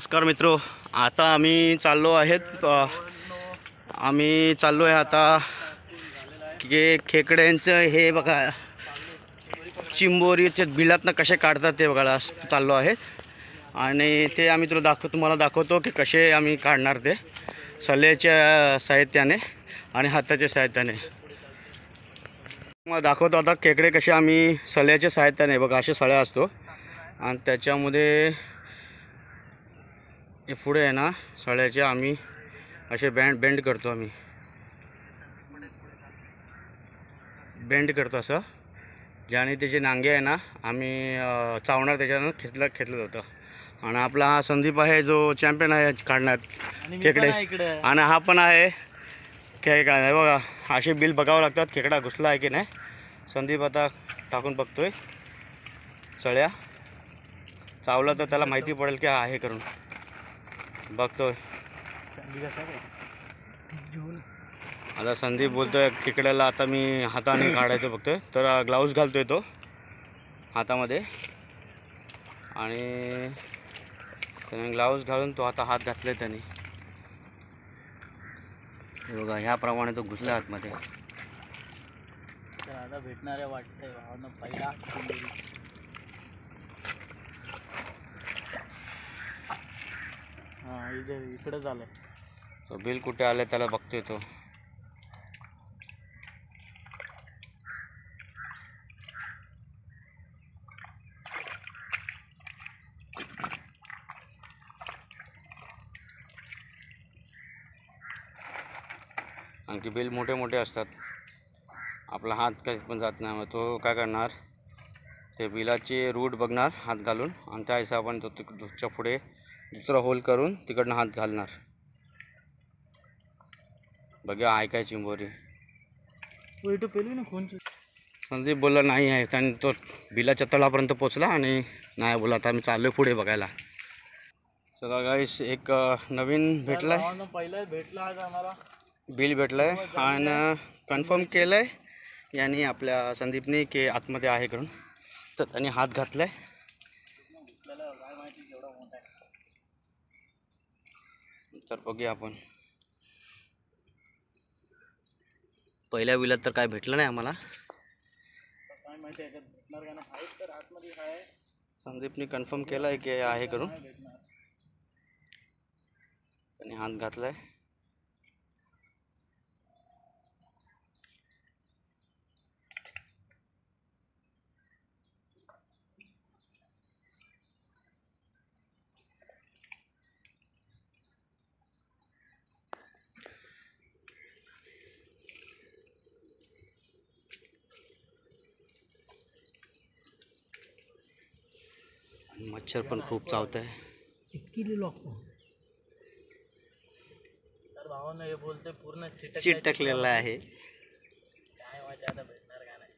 नमस्कार मित्रो, आता आम्ही चाललो आहे आता खेकड्यांचं हे बघा, चिंबोरीचे बिलातनं कसे काढतात ते बघायला चाललो आहेत. आणि ते आम्ही तुम्हाला दाखवतो की कसे आम्ही काढणार ते सल्याच्या साहित्याने आणि हाताच्या साहित्याने. मला दाखवतो आता खेकडे कसे आम्ही सल्याच्या साहित्याने बघा, असे सळ्या असतो आणि त्याच्यामध्ये हे पुढे आहे ना सळ्याचे आम्ही असे बेंड करतो, आम्ही बेंड करतो असं, ज्याने त्याचे नांगे आहे ना आम्ही चावणार त्याच्यानं खेचलं जातं. आणि आपला हा संदीप आहे जो चॅम्पियन आहे काढण्यात खेकडे, आणि हा पण आहे काय बघा, असे बिल बघावं लागतात खेकडा घुसला आहे की नाही. संदीप आता टाकून बघतोय, सळ्या चावला तर त्याला माहिती पडेल की आहे करून बघतोय. आता संदीप बोलतोय खेकड्याला आता मी हाताने काढायचं बघतोय, तर ग्लाउज घालतोय तो हातामध्ये आणि त्याने ग्लाउज घालून तो आता हात घातले त्याने. हे बघा, ह्याप्रमाणे तो घुसला आतमध्ये. आता भेटणारे वाटतंय भावना पहिला हां इकडे झालं. तो बिल कुठे आले त्याला बघतोय तो. आणखी बिल मोठे मोठे असतात, आपला हात काही पण जात नाही. मग तो काय करणार, ते बिलाचे रूट बघणार हात घालून आणि त्या हिशोबाने तो तिकडच्या पुढे दुसरा होल करून तिकडनं हात घालणार. बघा आहे काय चिंबोरी. संदीप बोलला नाही आहे, त्याने तो बिलाच्या तळापर्यंत पोचला आणि नाही बोला. आता आम्ही चाललो पुढे बघायला. चला गाईस, एक नवीन भेटलाय, पहिला भेटला आज आम्हाला बिल भेटलाय आणि कन्फर्म केलंय यांनी आपल्या संदीपने की आतमध्ये आहे करून. तर त्यांनी हात घातलाय. तर बघूया आपण. पहिल्या बिलात तर काय भेटलं नाही आम्हाला. संदीपने कन्फर्म केलाय की आहे करून, त्यांनी हात घातलाय. मच्छर पण खूप चावत आहे. तर भावानं हे बोलते पूर्ण चीट टाकलेला आहे. काय माहिती आता भेटणार का नाही.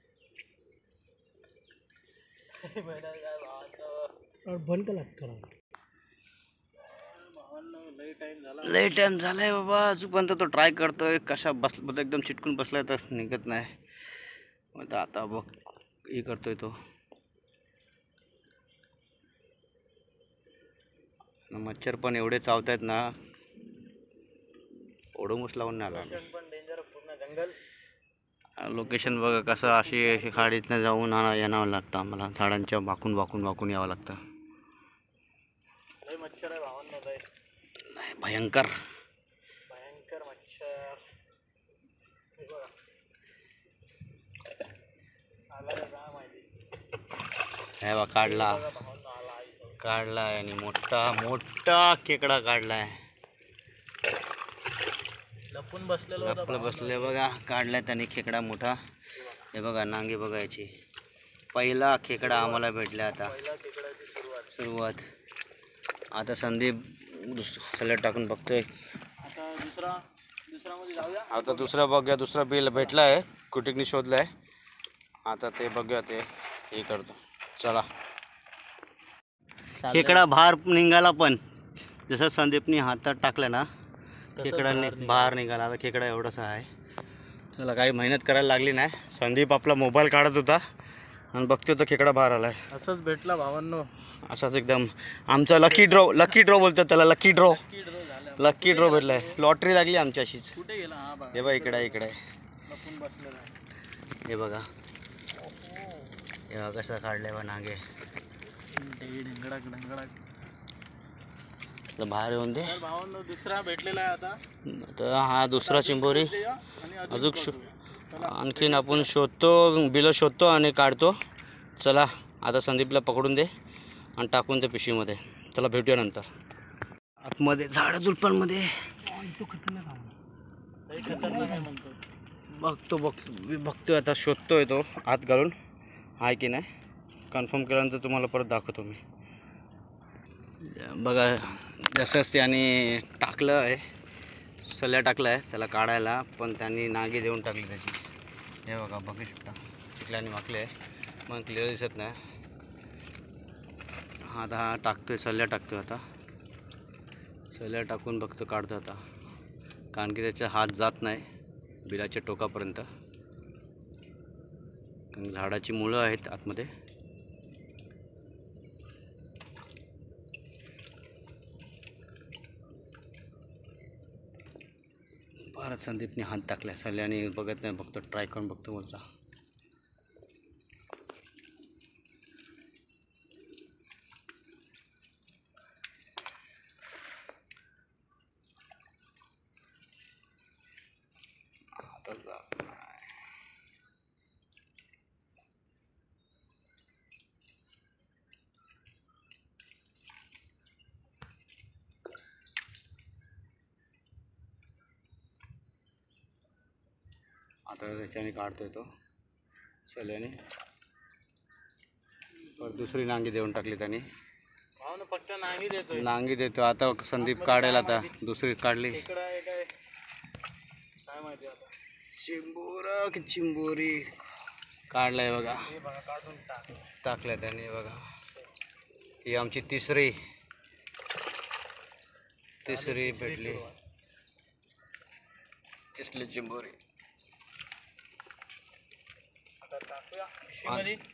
बंद का लागतो भावानं, लय टाइम झालाय बाबा. अजूनपर्यंत तो ट्राय करतोय, कशा बसला एकदम चिटकून बसलाय तर निघत नाही. आता बघ हे करतोय तो. मच्छर पण एवढे चावत आहेत ना, ओढूनच लावून नाही आला. लोकेशन बघा कसं, अशी खाडीतनं जाऊन यावं लागतं आम्हाला, झाडांच्या वाकून यावं लागतं. मच्छर आहे भावांना, नाही भयंकर मच्छर. हे बघा, काढलाय आणि मोठा खेकडा काढलाय. लपून बसले बघा, काढलाय त्याने खेकडा मोठा. हे बघा नांगे बघायची. पहिला खेकडा आम्हाला भेटला आता सुरुवात. आता संदीप सलट टाकून बघतोय. आता दुसरा बघूया, दुसरा बिल भेटलाय, कुटिकनी शोधलाय. आता ते बघूया, ते हे करतो. चला, खेकडा बाहेर निघाला, पण जसं संदीपनी हातात टाकलं ना खेकडा बाहेर निघाला. आता खेकडा एवढासा आहे. चला, काही मेहनत करायला लागली नाही. संदीप आपला मोबाईल काढत होता आणि बघतोय तो खेकडा बाहेर आलाय. असंच भेटला भावांनो. असाच एकदम आमचा लकी ड्रॉ बोलतात त्याला, लकी ड्रॉ भेटला आहे. लॉटरी लागली आमची अशीच. कुठे गेला हा बघा हे बघा इकडे इकडे लपून बसलेला आहे. हे बघा कसं काढलंय बा नांगे. ढंगडाक बाहेर येऊन दे. तर भावांनो दुसरा भेटलेला आहे आता. तर हा दुसरा चिंबोरी आणि अजून आणखीन आपण शोधतो, बिलं शोधतो आणि काढतो. चला आता संदीपला पकडून दे आणि टाकून दे पिशवीमध्ये. चला भेटूया नंतर. आतमध्ये झाडं झुडपांमध्ये बघतोय आता, शोधतोय तो आत घालून आहे की नाही. कन्फर्म केल्यानंतर तुम्हाला परत दाखवतो मी. बघा जसंच त्याने टाकलं आहे, सल्या टाकलं आहे त्याला काढायला, पण त्यांनी नागी देऊन टाकली त्याची. हे बघा बघू शकता चिखल्याने वाकले आहे, मग क्लिअर दिसत नाही. आता हा टाकतोय, सल्या टाकतोय. आता सल्या टाकून बघतो, काढतो आता, कारण की त्याचा हात जात नाही बिलाच्या टोकापर्यंत, कारण झाडाची मुळं आहेत आतमध्ये. परत संदीपने हात टाकला, सल्याने बघत नाही, बघतो ट्राय करून बघतो बोलता. आता त्याच्याने काढतोय तो सल्याने. पर दुसरी नांगी देऊन टाकली त्याने. भावानं फक्त नांगी देतोय. नांगी देतो आता संदीप काढेल. आता दुसरी काढली. इकडं आहे काय माहिती आता. चिंबोरा की चिंबोरी काढलाय बघा. हे बघा काढून टाकलाय त्याने बघा. ही आमची तिसरी भेटली, तिसरी चिंबोरी.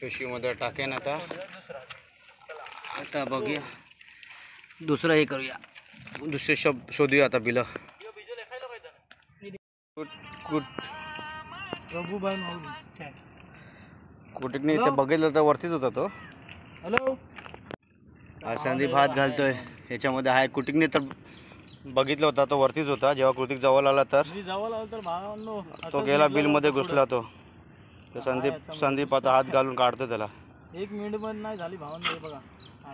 पिशवीमध्ये टाकेन आता. आता बघूया दुसरं हे करूया, दुसरे शोधूया आता बिलं. कुठे नाही ते बघितलं तर वरतीच होता तो. हॅलो संदीप हात घालतोय ह्याच्यामध्ये. आहे कुटिकने तर बघितलं होता तो वरतीच होता. जेव्हा कृतिक जवळ आला तर भावांनो तो गेला बिलमध्ये घुसला तो. संदीप आता हात घालून काढतो त्याला. 1 मिनिट पण नाही झाली भावांनो. हे बघा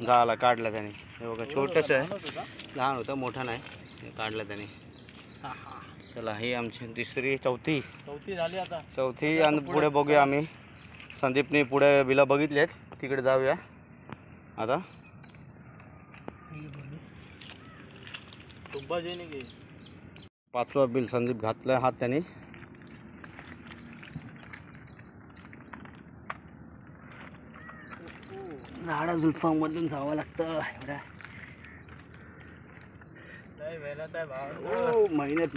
झाला, काढला त्याने. हे बघा छोटंसं आहे, लहान होतं, मोठा नाही. हे काढलं त्याने. चला ही आमची चौथी झाली आता. चौथी. आणि पुढे बघूया आम्ही. संदीपने पुढे बिलं बघितलेत, तिकडे जाऊया आता. पाचवा बिल संदीप घातलाय हात त्याने. झाडा झुडपांमधून जावं लागतं एवढ्या.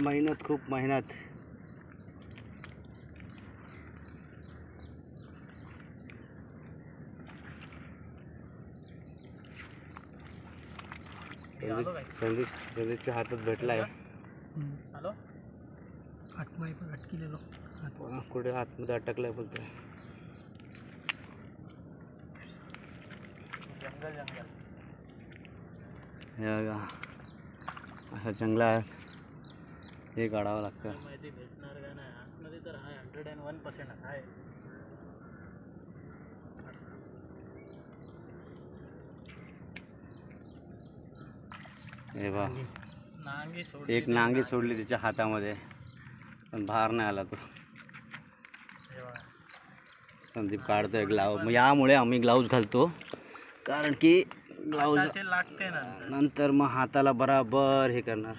मेहनत खूप मेहनत. संदीपच्या हातात भेटलाय. हॅलो हातमाई पण अटकिलेलो. कुठे हातमध्ये अटकलाय बोलतोय. हे बघा असं जंगल आहे, हे काढावं लागतं. माहिती भेटणार का नाही आतमध्ये तर आहे. 101% आहे. हे बघ नांगी एक नांगी सोडली तिच्या हातामध्ये, पण बाहेर नाही आला तो. संदीप काढतोय ग्लाव. यामुळे आम्ही ग्लाऊज घालतो, कारण की ग्लाऊज लागते नंतर मग हाताला बराबर हे करणार,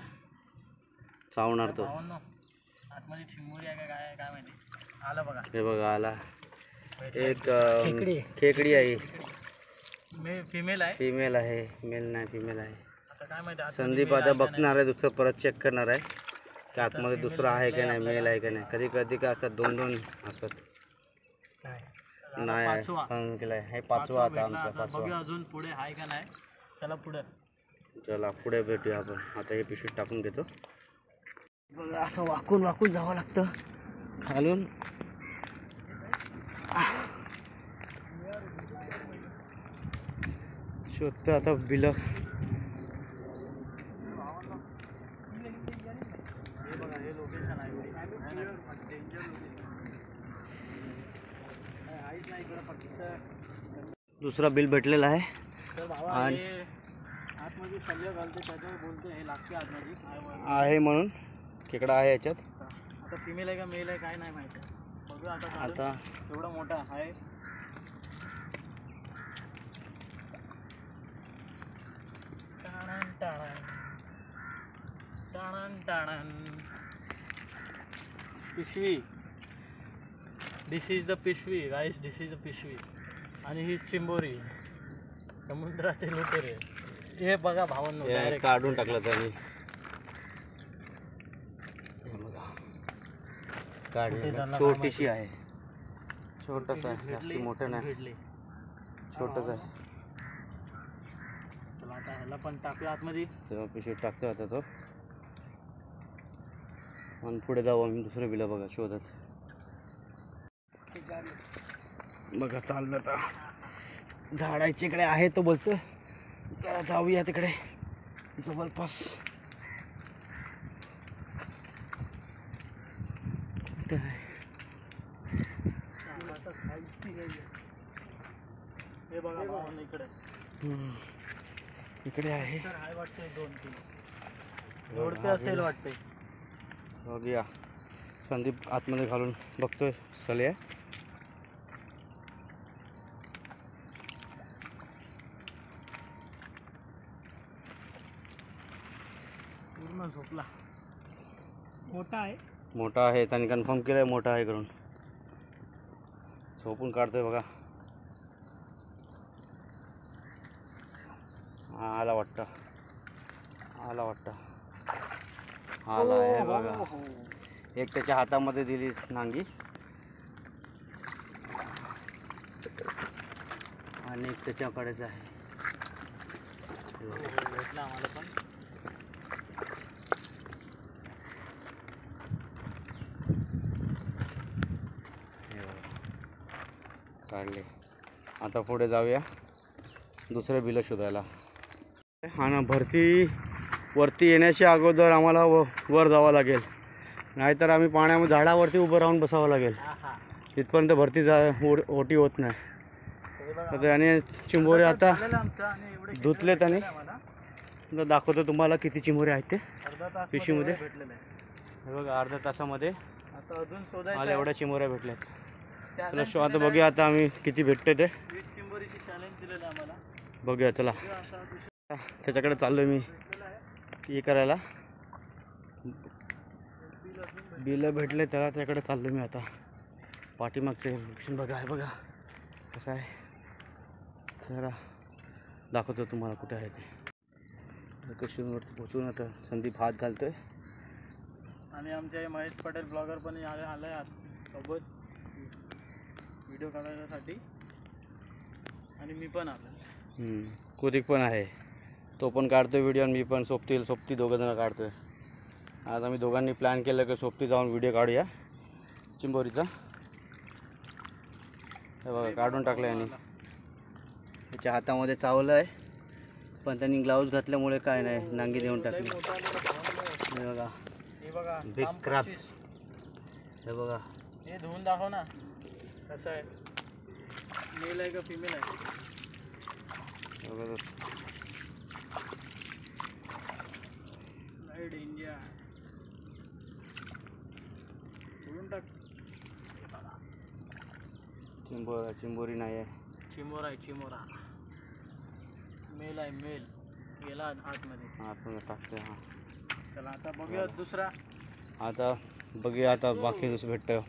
चावणार तो. आतमध्ये चिंबोरी आहे काय काय माहिती. आला बघा. हे बघा आला एक खेकडी आहे. फिमेल आहे. फिमेल आहे, मेल नाही फिमेल आहे. आता काय माहिती. संदीप आता बघणार आहे, दुसरं परत चेक करणार आहे की आतमध्ये दुसरं आहे का नाही, मेल आहे का नाही. कधी कधी काय असतात, 2-2 असतात. नाही पाचवा. केलाय हे पाचवा आता भेटला. आमचा आता पाचवा. बघूया अजून पुढे आहे का नाही. चला पुढे. चला पुढे भेटूया आपण. आता हे पिशवीत टाकून देतो. बघा असं वाकून वाकून जावं लागतं खालून. शोधतो आता बिल. हे बघा हे लोकेशन आहे. आईच नाही इकडं फक्त. दुसरा बिल भेटलेला आहे. तर भावा आणि- हे आतमध्ये सल्ले घालते त्याच्यावर बोलते हे लागते आतमध्ये काय आहे म्हणून खेकडा आहे याच्यात. आता फिमेल आहे का मेल आहे काय नाही माहिती. बघूया आता काढून. आता एवढा मोठा आहे. टाणन टाणन टाणन टाणन. पिशवी. दिस इज द पिशवी गाईस. दिस इज द पिशवी. आणि ही चिंबोरी समुद्राचे लुटेरे. हे बघा भावांनो हे डायरेक्ट काढून टाकलं त्यांनी. हे बघा. काढलं. छोटीशी आहे. छोटस आहे जास्ती मोठं नाही. भेटली. छोटच आहे. चला आता ह्याला पण टाकूया आतमध्ये. तेव्हा पिशवीत टाकतो आता तो. आणि पुढे जाऊ आम्ही दुसरं बिलं बघा शोधत. बघा चाललं आता. झाडाच्या इकडे आहे तो बोलतो. जरा जाऊया तिकडे जवळपास. कुठे आहे? हे बघा भावांनो इकडे. इकडे आहे. तर आहे वाटते 2-3 जोडपे असेल वाटते. बघूया. संदीप आतमध्ये घालून बघतोय. चले पूर्ण झोपला. मोठा आहे. मोठा आहे. त्यांनी कन्फर्म केलंय मोठा आहे करून. झोपून काढतोय बघा. आला वाटतं. आला वाटतं. आला आहे बघा. एक त्याच्या हातामध्ये दिली नांगी आणि एक त्याच्याकडेच आहे. भेटला आम्हाला पण. हे बघा. काढले. आता पुढे जाऊया दुसरे बिलं शोधायला. हा ना. भरती वरती येण्याच्या अगोदर आम्हाला वर जावं लागेल. नाहीतर आम्ही पाण्यामध्ये झाडावरती उभं राहून बसावं लागेल. इथपर्यंत भरती ओटी होत नाही. तर त्याने चिंबोरे आता धुतले. त्याने आता दाखवतो तुम्हाला किती चिंबोरे आहेत ते पिशवीमध्ये. हे बघा अर्ध्या तासामध्ये आता अजून शोधायचं मला आहे. एवढ्या चिंबोऱ्या भेटल्यात. चला Challenge आता दिलेलं बघूया आता आम्ही किती भेटते ते. आहे. 20 चिंबोरीची चॅलेंज दिलेलं आहे आम्हाला. बघूया चला. बघूया आता दुसरं त्याच्याकडे चाललोय मी भेटलेलं आहे. हे करायला. बिलं भेटले त्याला त्याकडे चाललो मी आता. पाठीमागचे लोकेशन बघा आहे बघा कसं आहे. जरा दाखवतो तुम्हाला कुठे आहे ते. लोकेशनवरती पोचून आता संदीप हात घालतोय. आणि आमचे हे महेश पटेल ब्लॉगर पण आले आहेत सोबत व्हिडिओ काढण्यासाठी. आणि मी पण आलो. कुतिक पण आहे. तो पण काढतोय व्हिडिओ आणि मी पण सोबती दोघं जण काढतोय. आज आम्ही दोघांनी प्लॅन केलं की सोबती जाऊन व्हिडिओ काढूया चिंबोरीचा. हे बघा काढून टाकलं यांनी. त्याच्या हातामध्ये चावलं आहे पण त्यांनी ग्लाऊज घातल्यामुळे काय नाही नांगी देऊन टाकली. हे बघा हे बघा बिग काम क्रॅप. 25. हे बघा हे धुवून दाखव ना कसं आहे. मेल आहे का फिमेल आहे. हे बघा. लाईट इंडिया धुवून टाक. चिंबोरी नाही आहे. चिमोरा आहे चिमोरा. मेल आहे मेल. गेला आतमध्ये. आपण टाकतोय. हां चला आता बघूया दुसरा. आता बघूया आता बाकी दुसरं भेटतं.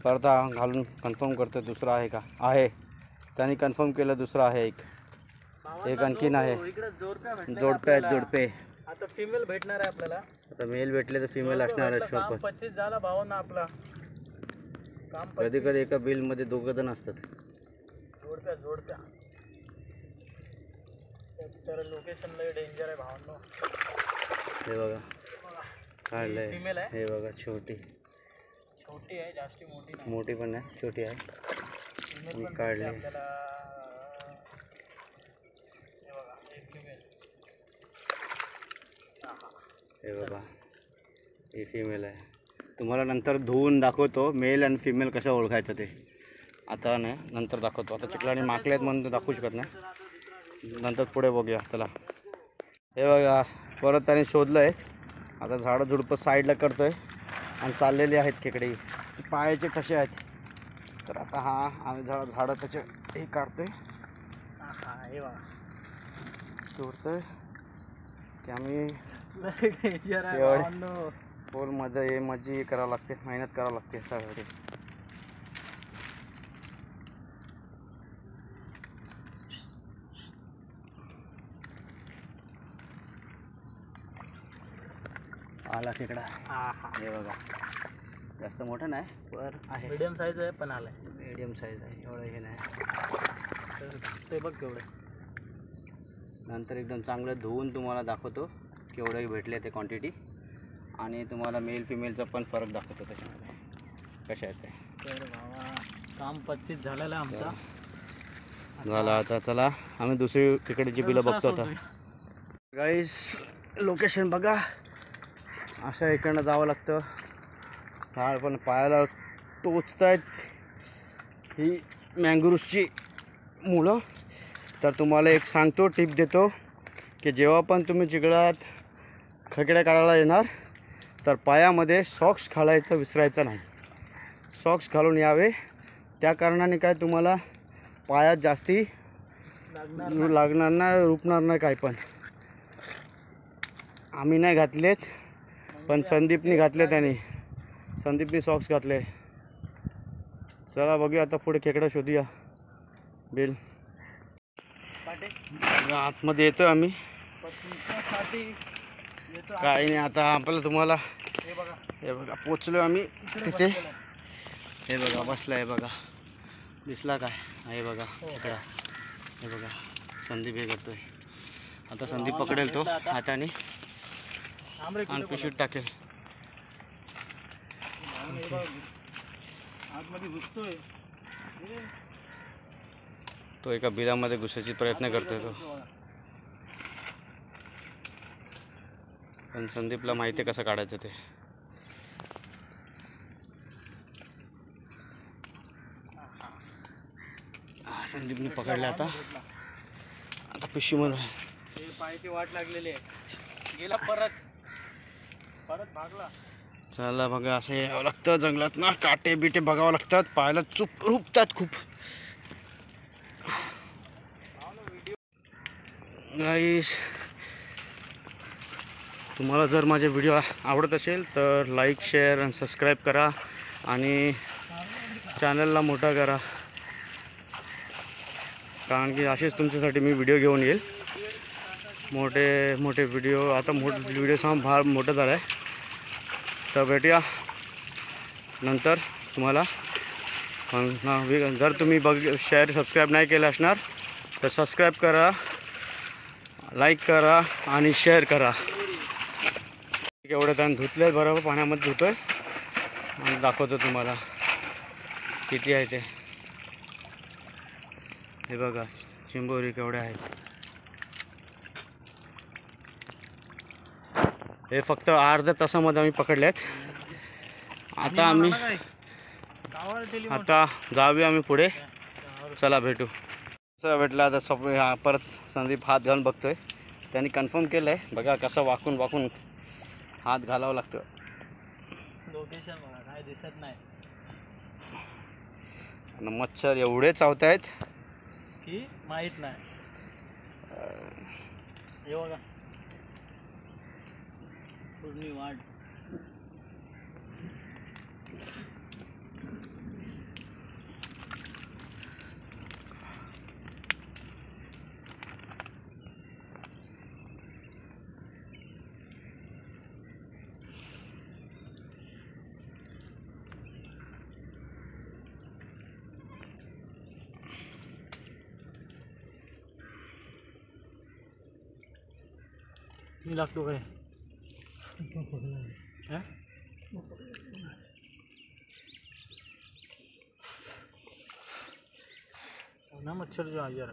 परत घालून कन्फर्म करतो दुसरा आहे का. आहे त्यांनी कन्फर्म केलं दुसरा आहे. एक आणखीन आहे. इकडे जोडपे आहेत जोडपे. आता फिमेल भेटणार आहे आपल्याला. आता मेल भेटले तर फिमेल असणार आहे काम शोपत. 25 झाला भावांना आपला. काम कधी कधी एका बिलमध्ये दोघं जण असतात. जोडप्या तर लोकेशनला डेंजर आहे भावांनो. हे बघा काढलंय. फिमेल आहे. हे बघा छोटी आहे, जास्ती मोठी नाही. मोठी पण आहे, छोटी आहे. फिमेल पण काढले. आपल्याला. हे बघा एक फिमेल. हे बघा ही फिमेल आहे. तुम्हाला नंतर धुवून दाखवतो मेल आणि फिमेल कसं ओळखायचं ते. आता नाही, नंतर दाखवतो. आता चिखलाने माकले आहेत म्हणून दाखवू शकत नाही, नंतर पुढे बघूया. चला हे बघा परत त्याने शोधलं आहे. आता झाडं झुडपं साईडला करतो आहे आणि चाललेली आहेत खेकडे. पायाचे कसे आहेत तर आता हा आम्ही झाडं त्याचे हे काढतो आहे, हे बघा तोडतो आहे ते आम्ही. डेंजर आहे एवढे. भावांनो. फुल मजा करावं लागते, मेहनत करावं लागते त्यासाठी. आला खेकडा. हे बघा जास्त मोठं नाही पर आहे, मीडियम साईज आहे पण आलाय. मीडियम साईज आहे, एवढं हे नाही. तर ते बघ केवढे. नंतर एकदम चांगलं धुवून तुम्हाला दाखवतो केवढे भेटले ते क्वांटिटी, आणि तुम्हाला मेल फिमेलचा पण फरक दाखवतो त्याच्यामध्ये कशा आहेत ते. तर भावा काम 25 झालेलं आहे आमचा. झाला. आता चला आम्ही दुसरी तिकडची बिलं बघतो आता. गाईस लोकेशन बघा, अशा इकडनं जावं लागतं. झाड पण पायाला टोचत आहेत ही मँग्रोव्सची मुळं. तर तुम्हाला एक सांगतो, टिप देतो की जेव्हा पण तुम्ही चिखलात खेकडे काढायला येणार तर पायामध्ये सॉक्स घालायचं विसरायचं नाही. सॉक्स घालून यावे, त्या कारणाने काय तुम्हाला पायात जास्ती लागणार नाही, रुपणार नाही काय पण. आम्ही नाही घातलेत पण संदीपने घातले, त्याने संदीपने सॉक्स घातले. चला बघूया आता पुढे खेकडं शोधूया. बिल आतमध्ये येतोय आम्ही. काही नाही आता आपल्याला तुम्हाला. हे बघा पोचलो आम्ही तिथे. हे बघा बसला आहे बघा, दिसला काय. हे बघा खेकडा. हे बघा संदीप हे करतोय. आता संदीप पकडेल तो हाताने आणि पिशवीत टाकेल. तो एका बिलामध्ये घुसायची प्रयत्न करतोय तो, पण संदीपला माहिती आहे कसं काढायचं ते. संदीपने पकडलं आता. आता पिशवीमध्ये पायाची वाट लागलेली आहे. गेला परत भागला. चला बघा असं यावं लागतं जंगलात ना. काटे बिटे बघावं लागतात, पायाला चूप रुपतात खूप. गाईस तुम्हाला जर माझे व्हिडिओ आवडत असेल तर लाईक शेअर आणि सबस्क्राईब करा आणि चॅनलला मोठा करा, कारण की असेच तुमच्यासाठी मी व्हिडिओ घेऊन येईल. मोठे मोठे व्हिडिओ. आता व्हिडिओ साम फार मोठं झालं आहे. तर भेटूया नंतर तुम्हाला. जर तुम्ही शेअर सबस्क्राईब नाही केलं असणार तर सबस्क्राईब करा, लाईक करा आणि शेअर करा. एवढं त्यानं धुतलं बरोबर, पाण्यामध्ये धुतोय आणि दाखवतो तुम्हाला किती आहे ते. हे बघा चिंबोरी केवढे आहेत. हे फक्त अर्ध्या तासामध्ये आम्ही पकडलेत. आता जाऊया आम्ही पुढे. चला भेटू. कसं भेटलं आता परत संदीप हात घालून बघतोय. त्यांनी कन्फर्म केलं आहे. बघा कसं वाकून वाकून हात घालावं लागतं. लोकेशन बघा काय दिसत नाही. आणि मच्छर एवढे चावत आहेत की माहीत नाही. हे बघा पूर्ण वाट. मी लागतो काय हा? ना मच्छर जो आ यार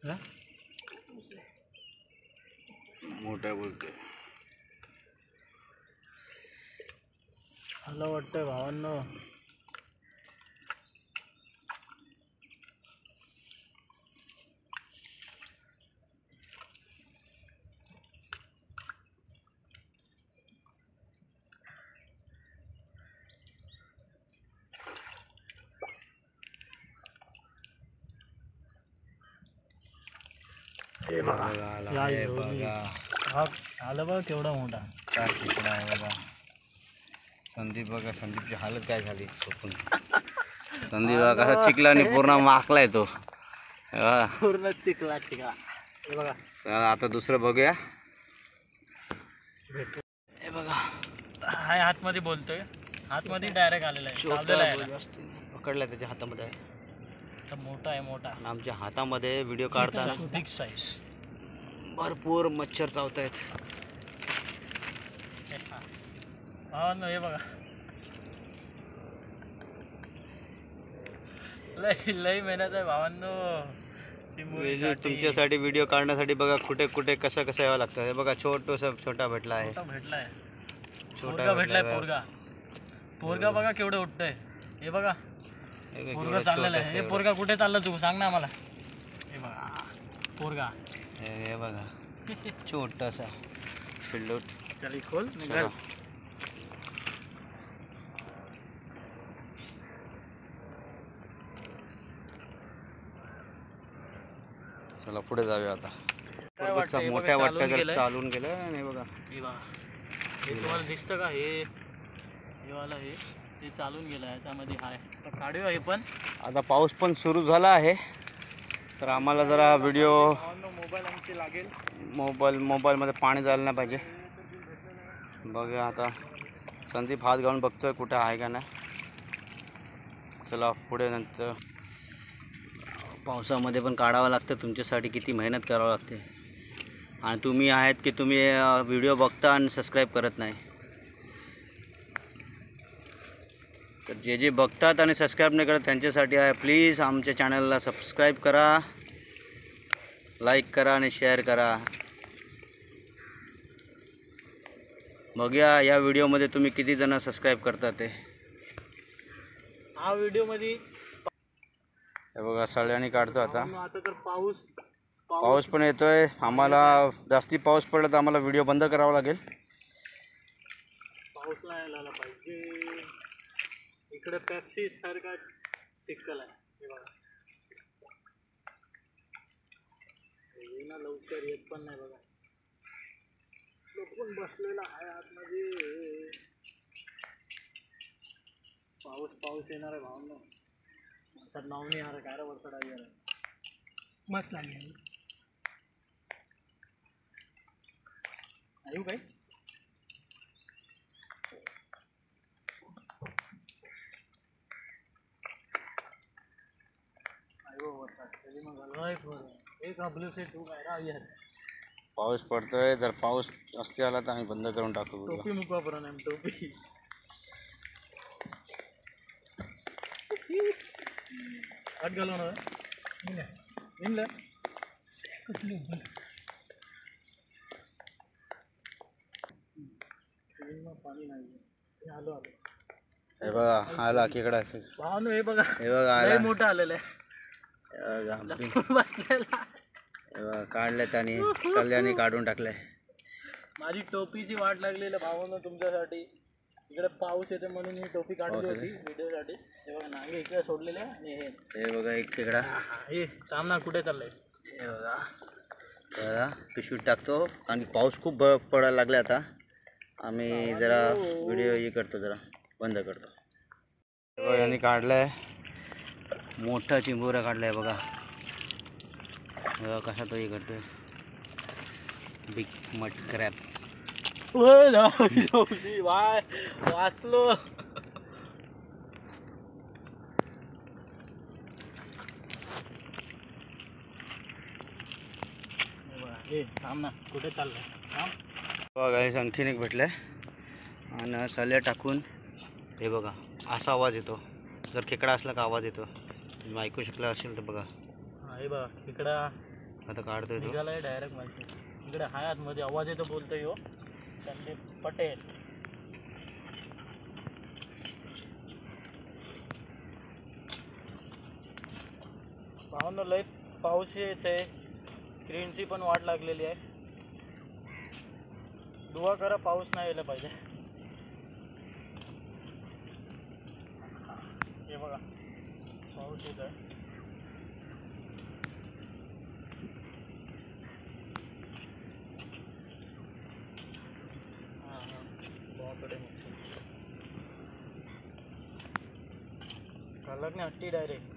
हा? मोठा बोलतोय. मला वाटतंय भावांनो हे बघा आला, या हे हिरोनी. बघा. हा आलं बघा केवढा मोठा काय खेकडा आहे बघा. संदीप बघा, संदीपची हालत काय झाली झोपून. संदीप बघा कसा चिखलाने पूर्ण माखलाय तो. हा. पूर्ण चिखला हे बघा. चला आता दुसरं बघूया. भेटतो हे बघा, हाय आतमध्ये बोलतोय आतमध्ये डायरेक्ट आलेला आहे चावलेला आहे याला. पकडलाय त्याच्या हातामध्ये आहे. तर मोठा आहे मोठा आणि आमच्या हातामध्ये व्हिडिओ काढताना बिग साईज भरपूर मच्छर चावत आहेत. भावांनो हे बघा लय लय मेहनत आहे भावांनो. तुमच्यासाठी व्हिडिओ काढण्यासाठी बघा कुठे कुठे कसं कसं यावं लागतं. हे बघा छोटा भेटला आहे. भेटलाय छोटा भेटलाय पोरगा बघा केवढं उठतंय. हे बघा पोरगा चाललेला आहे. हे पोरगा कुठे चाललं तू सांग ना मला. हे बघा पोरगा हे बघा छोटासा पिल्लूट. चल खोल निघाल. चला पुढे जाऊया आता. काय वाटतं हे मोठ्या बघा, चालून वाटतं गेलंय. चालून गेलं. आणि बघा हे बघा हे तुम्हाला दिसतं का हे वाला हे ते चालून गेलं आहे त्यामध्ये हाय. तर काढूया हे पण. आता पाऊस पण सुरू झाला आहे तर आम्हाला जरा व्हिडिओ मोबाईल आमचे लागेल. मोबाईलमध्ये पाणी जायला नाही पाहिजे. बघा आता संदीप हात घालून बघतोय कुठे आहे का नाही. चला पुढे. नंतर पावसामध्ये पण काढावं लागतं. तुमच्यासाठी किती मेहनत करावं लागते. आणि तुम्ही आहेत की तुम्ही व्हिडिओ बघता आणि सबस्क्राईब करत नाही. तर जे बघतात आणि सबस्क्राईब नाही करत त्यांच्यासाठी आहे. प्लीज आमच्या चॅनलला सबस्क्राईब करा, लाईक करा आणि शेअर करा. बघूया या व्हिडिओमध्ये तुम्ही किती जण सबस्क्राईब करता ते. हा व्हिडिओमध्ये हे बघा सळ्याने काढतो आता. आता तर पाऊस पण येतोय. आम्हाला जास्ती पाऊस पडला तर आम्हाला व्हिडिओ बंद करावा लागेल. पाऊस नाही आला पाहिजे. इकडे पेप्सी सारखा चिखल आहे. हे बघा येणं लवकर येत पण नाही. बघा लोकून बसलेला आहे आतमध्ये. पाऊस येणार आहे भावना. सर नाव नाही आ रहा. काय रे वरसडा यार मस्त लागेल. आयु काय पाऊस पडतोय. जर पाऊस जास्ती आला तर आम्ही बंद करून टाकू. टोपी मुका पर्यंत टोपी आठ घालून पाणी नाही. आलो आलो. हे बघा आला खेकडा. भावानो हे बघा आला मोठं आलेलं आहे. बसलेला काढल्यात आणि सल्ल्याने काढून टाकलंय. माझी टोपीची वाट लागलेली भावानो तुमच्यासाठी. इकडे पाऊस येते म्हणून मी टोपी काढली होती व्हिडिओसाठी. हे बघा नांगे इकडे सोडलेले आणि हे बघा एक खेकडा. हे सामना कुठे चाललंय. हे बघा पिशवीत टाकतो. आणि पाऊस खूप पडायला लागला आता. आम्ही जरा व्हिडिओ हे करतो, जरा बंद करतो. यांनी काढलाय मोठा चिंबोरा काढलाय बघा. कसा तो हे करतोय. बिग मट क्रॅप. वाचलो. ए थांब ना, कुठे चाललंय? थांब. बघा हे आणखीन एक भेटलं आहे आणि सल्या टाकून हे बघा असा आवाज येतो. जर खेकडा असला का आवाज येतो, तुम्ही ऐकू शकला असेल तर बघा. हा हे बघा इकडं आता काढतोय तो. निघालाय डायरेक्ट माहिती. इकडे हाय आतमध्ये आवाज येतो, बोलतोय हो संदीप पटेल. पाहून लय पाऊस येते, स्क्रीनची पण वाट लागलेली आहे. दुआ करा पाऊस नाही यायला पाहिजे. हे बघा पाऊस येत आहे. कलर नाही हट्टी डायरेक्ट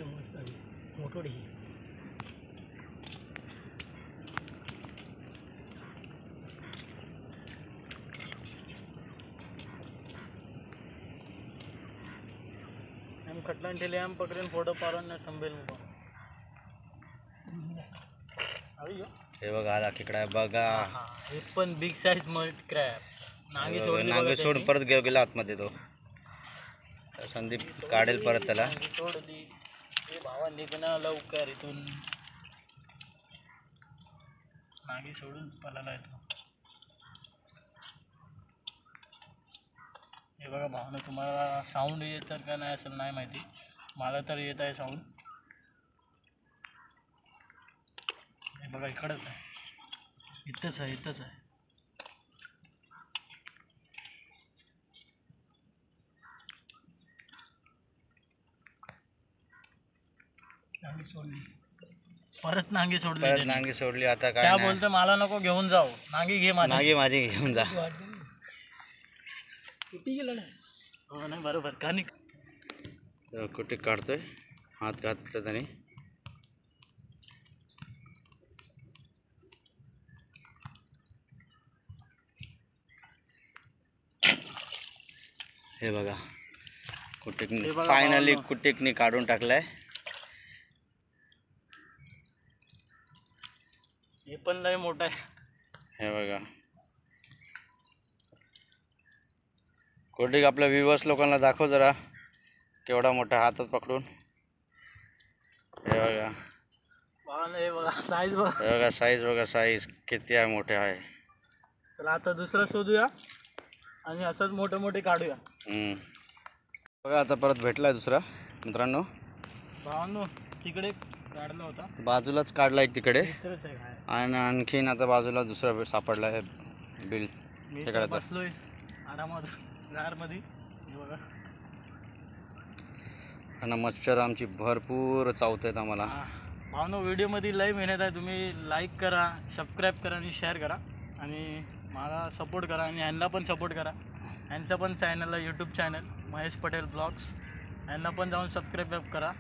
मस्त मोठोडी. हम खटला ठेले हम पकड़े फोटो पारण ना संभेल में हे बघा आला खेकडा आहे बघा. हे पण बिग साईज मड क्रॅब. नांगी सोडली, नांगे सोड परत गेला आतमध्ये तो. संदीप काढेल परत त्याला. सोडली. हे भावा निघणं लवकर इथून. नांगी सोडून पळाला येतो. हे बघा भावना, तुम्हाला साऊंड येत तर का नाही असेल नाही माहिती, मला तर येत आहे साऊंड. हे बघा इकडंच आहे, इथंच आहे, इथंच आहे. नांगी सोडली, परत नांगी सोडली. परत नांगी सोडली. आता काय त्या नाही. बोलते मला नको घेऊन जाऊ, नांगी घे माझी. नांगी माझी घेऊन जा. किती गेलं ना. हो नाही बरोबर का नाही. कुठे काढतोय, हात घातलं त्याने. हे बघा कुटिकनी फायनली कुटिकनी काढून टाकलाय. हे पण लय मोठा आहे. हे बघा कुटिक आपल्या व्ह्यूअर्स लोकांना दाखव जरा केवढा मोठा हातात पकडून. हे बघा, हे बघा साईज बघा. हे बघा साईज बघा, साईज किती आहे, मोठे आहे. चला आता दुसरा शोधूया आणि असंच मोठे मोठे काढूया. बघा आता परत भेटलाय दुसरा मित्रांनो. भावांनो तिकडे काढला होता, बाजूलाच काढला एक तिकडे, इकडेच आहे काय. आणि आणखीन आता बाजूला दुसरा सापडला आहे बिल मी तर खेकड्याचा. बसलोय आरामात गारमध्ये. हे बघा आणि मच्छर आमची भरपूर चावत आहेत आम्हाला. भावनो व्हिडिओमध्ये लय मेहनत आहे. तुम्ही लाईक करा, सबस्क्राईब करा आणि शेअर करा आणि मला सपोर्ट करा आणि ह्यांना पण सपोर्ट करा. ह्यांचं पण चॅनल आहे, YouTube channel Mahesh Patel blogs. ह्यांना पण जाऊन सबस्क्राईब करा.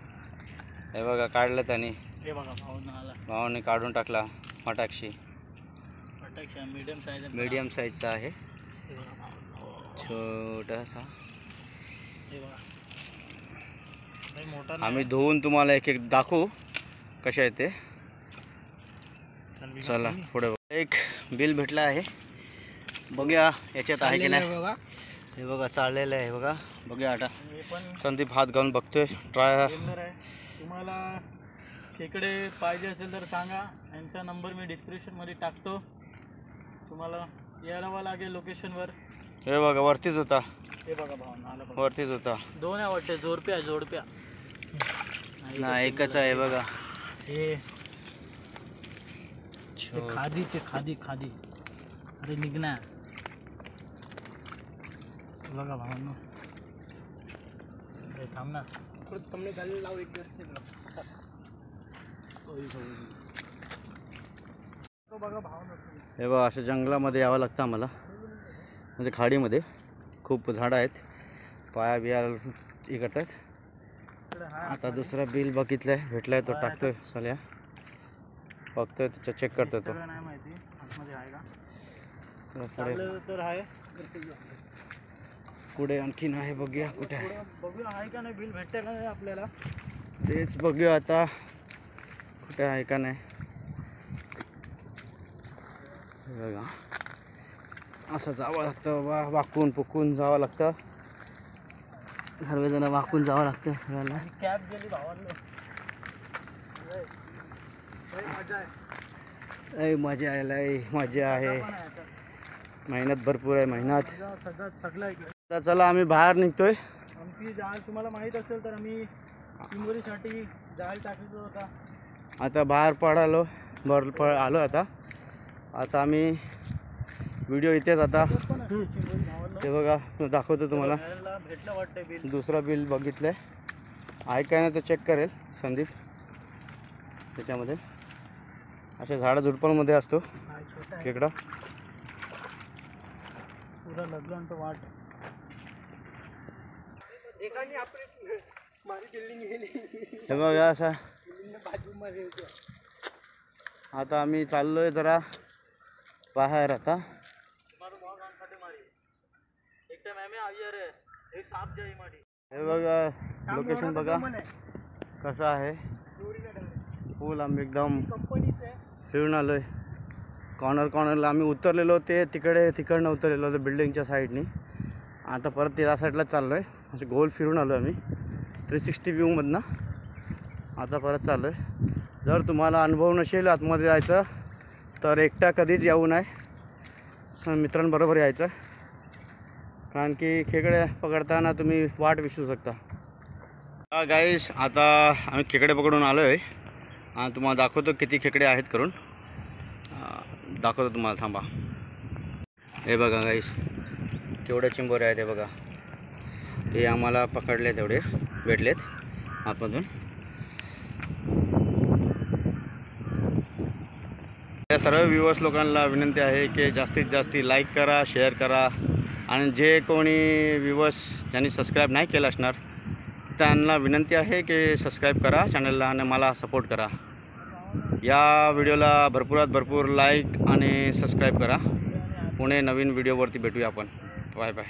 हे बघा काढलं त्याने. हे बघा भावना आला, भावाने काढून टाकला फटाक्षी. फटाक्षा मीडियम साईजचा आहे, हे बघा भावना. छोटासा. हे बघा लय मोठा नाही. आम्ही धुवून तुम्हाला एक एक दाखवू कशा आहे ते. चला पुढे बघा. एक बिल भेटला आहे, बघूया याच्यात आहे की नाही. बघा हे बघा चाललेलं आहे बघा. बघूया आता. हे पण संदीप हात घालून बघतोय, ट्राय. डेंजर आहे. तुम्हाला खेकडे पाहिजे असेल तर सांगा, यांचा नंबर मी डिस्क्रिप्शनमध्ये टाकतो. तुम्हाला यायला लागेल लोकेशनवर. हे बघा वरतीच होता. हे बघा भावना आला बघा. वरतीच होता. दोन आहे वाटते, जोडप्या जोडप्या नाही एकच आहे बघा. हे खादीचे खादी खादी अरे निघणार. बघा भावना थांब ना, तुमने गाली लाव एक से बघा भावना. हे बघा असं जंगलामध्ये यावं लागतं आम्हाला, म्हणजे खाडीमध्ये खूप झाडं आहेत, पाया बिया हे करतात. आता दुसरा बिल बघितलाय भेटलाय, तो टाकतोय साल्या, बघतोय त्याच्या चेक करतोय तो. नाही माहिती आतमध्ये आहे का. पुढे तर आहे, पुढे आणखीन आहे, बघूया कुठे आहे. बघूया आहे का नाही, बिल भेटते का नाही आपल्याला तेच बघूया आता कुठे आहे का नाही. बघा असं जावं लागतं बाबा, वाकून पुकून जावं लागतं, सर्वजण वाकून जावं लागतं सगळ्यांना. कॅब गेली भावांना. मजा आहे. लय मजा आहे, लय मजा आहे. मेहनत भरपूर आहे, मेहनत. सगळं सगळं ऐकलं. तर चला आम्ही बाहेर निघतोय. आमची जाळ तुम्हाला माहीत असेल तर आम्ही चिंबोरीसाठी जाळ टाकलेला होता. आता बाहेर पडालो आलो. आता आम्ही व्हिडिओ इथेच आता ते बघा दाखवतो तुम्हाला. भेटलं वाटतं बिल. दुसरा बिल बघितलंय, आहे काय नाही ते चेक करेल संदीप. त्याच्यामध्ये अशा झाडं झुडपांमध्ये असतो खेकडा. पुरा लगन तो वाट. हे बघा असा. आता आम्ही चाललोय जरा बाहेर. आता हे बघा लोकेशन बघा कसं आहे. फुल आम्ही एकदम फिरून आलोय. कॉर्नरला आम्ही उतरलेलो, ते तिकडनं उतरलेलो होतं बिल्डिंगच्या साईडनी. आता परत त्या साईडला चाललो आहे. असे गोल फिरून आलो आम्ही 360 व्ह्यूमधनं. आता परत चाललो आहे. जर तुम्हाला अनुभव नसेल आतमध्ये जायचं तर एकटा कधीच येऊ नये, मित्रांबरोबर यायचं. कारण की खेकडे पकडताना तुम्ही वाट विसरू शकता. गाईस आता आम्ही खेकडे पकडून आलो आहे आणि तुम्हाला दाखवतो किती खेकडे आहेत करून. दाखवतो तुम्हाला, थांबा. हे बघा गाईस केवढे चिंबोरे आहेत. हे बघा, हे आम्हाला पकडले तेवढे भेटलेत आतमधून. या सर्व व्ह्यूअर्स लोकांना विनंती आहे की जास्तीत जास्त लाईक करा, शेअर करा. आणि जे कोणी व्ह्यूअर्स ज्यांनी सबस्क्राईब नाही केलं असणार त्यांना विनंती आहे की सबस्क्राईब करा चॅनलला आणि मला सपोर्ट करा. या व्हिडिओला भरपूरात भरपूर लाईक आणि सबस्क्राईब करा. पुणे नवीन व्हिडिओवरती भेटूया आपण. Bye bye.